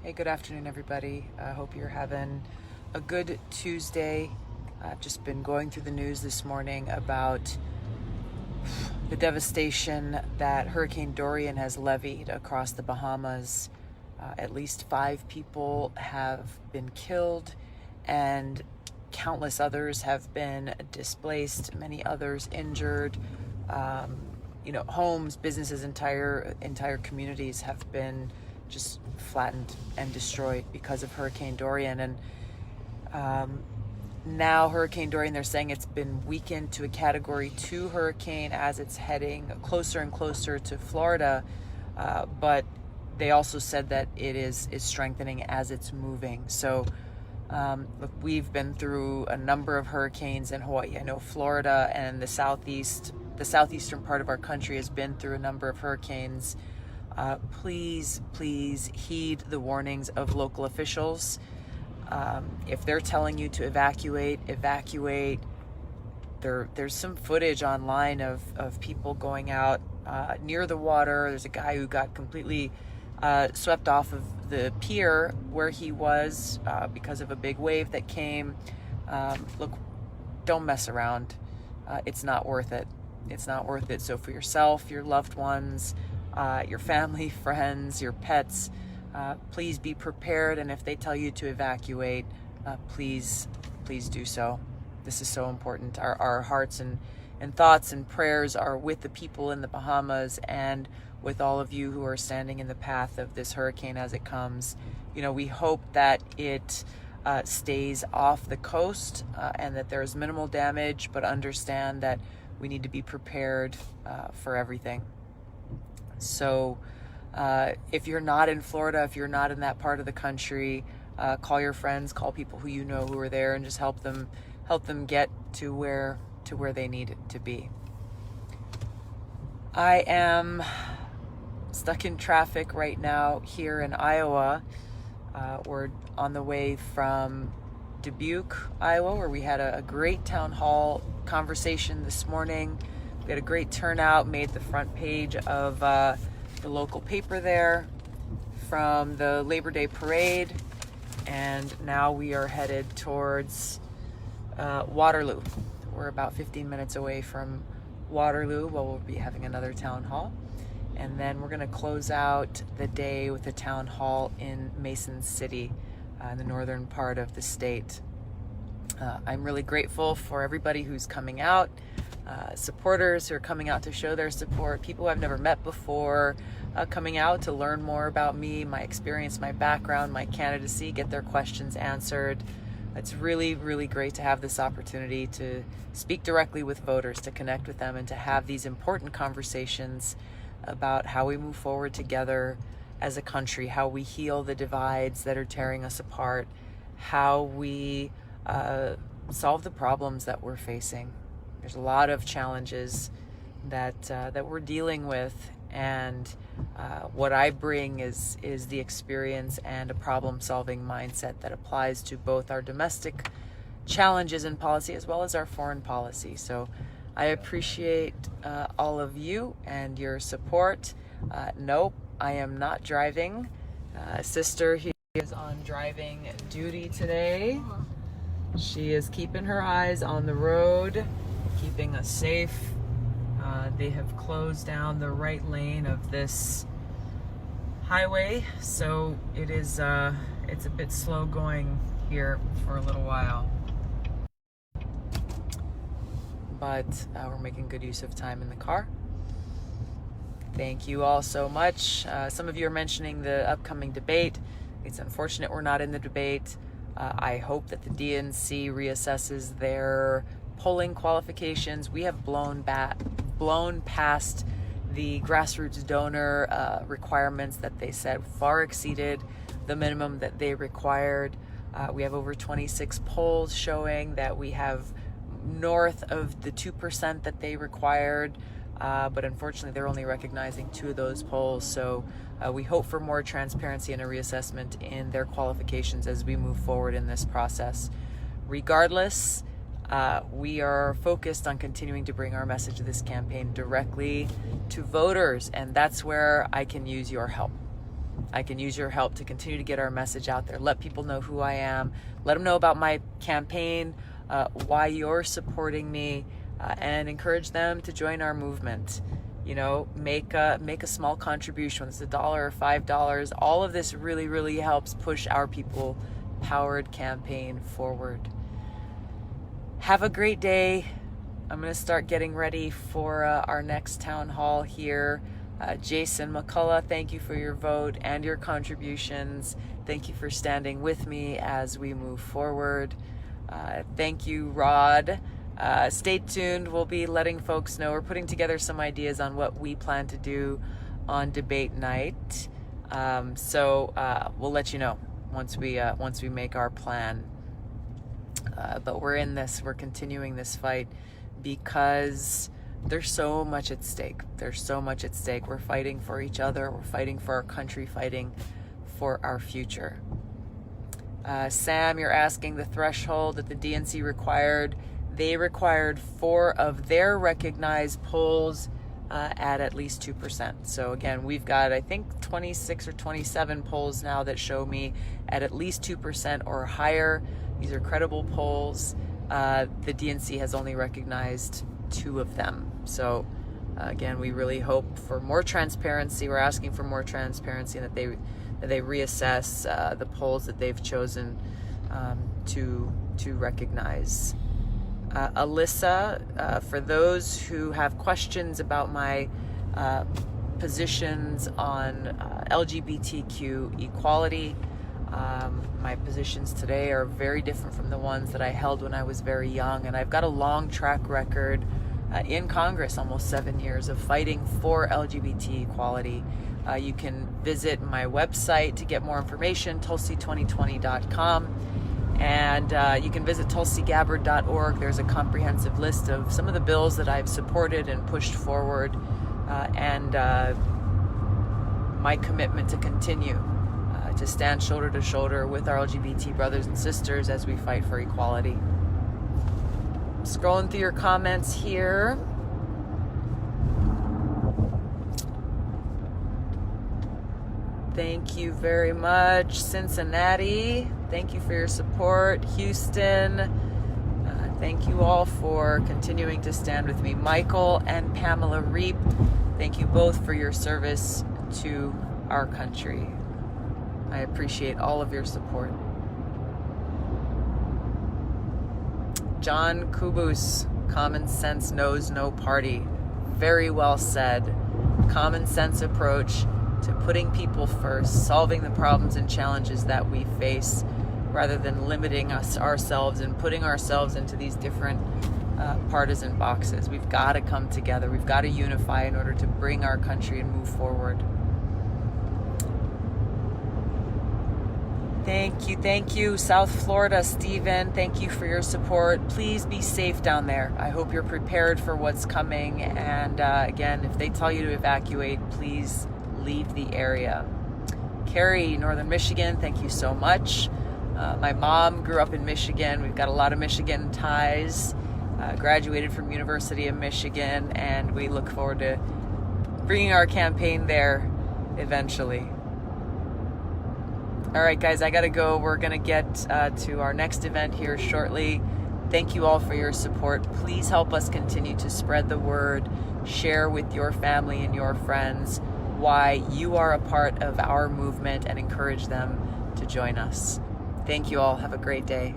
Hey, good afternoon, everybody. I hope you're having a good Tuesday. I've just been going through the news this morning about the devastation that Hurricane Dorian has levied across the Bahamas. At least 5 people have been killed, and countless others have been displaced, many others injured. Homes, businesses, entire communities have been just flattened and destroyed because of Hurricane Dorian. And now Hurricane Dorian, they're saying it's been weakened to a Category 2 hurricane as it's heading closer and closer to Florida. But they also said that it is strengthening as it's moving. So look, we've been through a number of hurricanes in Hawaii. I know Florida and the southeastern part of our country has been through a number of hurricanes. Please heed the warnings of local officials. If they're telling you to evacuate. There's some footage online of people going out near the water. There's a guy who got completely swept off of the pier where he was because of a big wave that came. Look, don't mess around. It's not worth it. It's not worth it. So for yourself, your loved ones, your family, friends, your pets, please be prepared. And if they tell you to evacuate, please do so. This is so important. Our hearts and thoughts and prayers are with the people in the Bahamas and with all of you who are standing in the path of this hurricane as it comes. We hope that it stays off the coast and that there's minimal damage, but understand that we need to be prepared for everything. So if you're not in Florida, if you're not in that part of the country, call your friends, call people who you know who are there, and just help them get to where they need it to be. I am stuck in traffic right now here in Iowa. We're on the way from Dubuque, Iowa, where we had a great town hall conversation this morning. We had a great turnout, made the front page of the local paper there from the Labor Day parade, and now we are headed towards Waterloo. We're about 15 minutes away from Waterloo, where we'll be having another town hall, and then we're going to close out the day with a town hall in Mason City, in the northern part of the state. I'm really grateful for everybody who's coming out. Supporters who are coming out to show their support, people who I've never met before, coming out to learn more about me, my experience, my background, my candidacy, get their questions answered. It's really, really great to have this opportunity to speak directly with voters, to connect with them, and to have these important conversations about how we move forward together as a country, how we heal the divides that are tearing us apart, how we solve the problems that we're facing. There's a lot of challenges that we're dealing with, and what I bring is the experience and a problem-solving mindset that applies to both our domestic challenges and policy as well as our foreign policy. So I appreciate all of you and your support. Nope, I am not driving. Sister here is on driving duty today. She is keeping her eyes on the road, keeping us safe. They have closed down the right lane of this highway, so it's a bit slow going here for a little while. But we're making good use of time in the car. Thank you all so much. Some of you are mentioning the upcoming debate. It's unfortunate we're not in the debate. I hope that the DNC reassesses their polling qualifications. We have blown past the grassroots donor requirements that they said far exceeded the minimum that they required. We have over 26 polls showing that we have north of the 2% that they required, but unfortunately they're only recognizing 2 of those polls. So we hope for more transparency and a reassessment in their qualifications as we move forward in this process. Regardless, we are focused on continuing to bring our message of this campaign directly to voters, and that's where I can use your help. I can use your help to continue to get our message out there. Let people know who I am. Let them know about my campaign, why you're supporting me, and encourage them to join our movement. You know, make a small contribution, whether it's $1 or $5. All of this really, really helps push our people-powered campaign forward. Have a great day. I'm going to start getting ready for our next town hall here. Jason McCullough, thank you for your vote and your contributions. Thank you for standing with me as we move forward. Thank you, Rod. Stay tuned. We'll be letting folks know. We're putting together some ideas on what we plan to do on debate night. So we'll let you know once we make our plan. But we're in this. We're continuing this fight because there's so much at stake. There's so much at stake. We're fighting for each other. We're fighting for our country, fighting for our future. Sam, you're asking the threshold that the DNC required. They required 4 of their recognized polls at least 2%. So again, we've got, I think, 26 or 27 polls now that show me at least 2% or higher. These are credible polls. The DNC has only recognized 2 of them. So again, we really hope for more transparency. We're asking for more transparency, and that they reassess the polls that they've chosen to recognize. Alyssa, for those who have questions about my positions on LGBTQ equality, my positions today are very different from the ones that I held when I was very young, and I've got a long track record in Congress, almost 7 years, of fighting for LGBT equality. You can visit my website to get more information, tulsi2020.com, and you can visit tulsigabbard.org. There's a comprehensive list of some of the bills that I've supported and pushed forward, and my commitment to continue to stand shoulder to shoulder with our LGBT brothers and sisters as we fight for equality. Scrolling through your comments here. Thank you very much. Cincinnati, thank you for your support. Houston, thank you all for continuing to stand with me. Michael and Pamela Reap, thank you both for your service to our country. I appreciate all of your support. John Kubus, common sense knows no party. Very well said. Common sense approach to putting people first, solving the problems and challenges that we face, rather than limiting ourselves and putting ourselves into these different partisan boxes. We've got to come together. We've got to unify in order to bring our country and move forward. Thank you, South Florida, Stephen. Thank you for your support. Please be safe down there. I hope you're prepared for what's coming. And again, if they tell you to evacuate, please leave the area. Carrie, Northern Michigan, thank you so much. My mom grew up in Michigan. We've got a lot of Michigan ties. Graduated from University of Michigan, and we look forward to bringing our campaign there eventually. All right, guys, I got to go. We're going to get to our next event here shortly. Thank you all for your support. Please help us continue to spread the word. Share with your family and your friends why you are a part of our movement, and encourage them to join us. Thank you all. Have a great day.